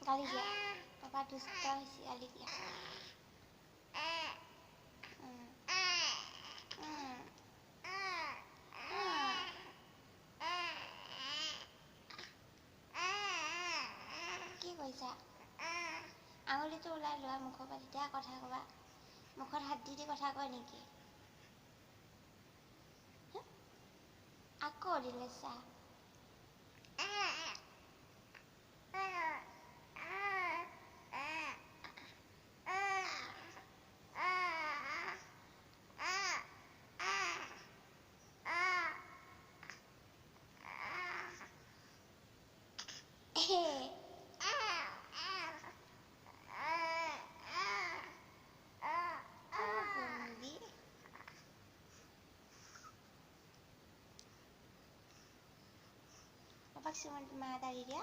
গালি দিয়া পাপা দুষ্ট হৈছে গালি দিয়া কি কৈছা আঙুলিটো ওলাই লোৱা মুখৰ পৰা তেতিয়া কথা ক'বা মুখত হাত দি কথা কয় নেকি আকৌ দিলে চা Papak cuma mata dia,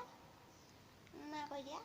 nah kau dia.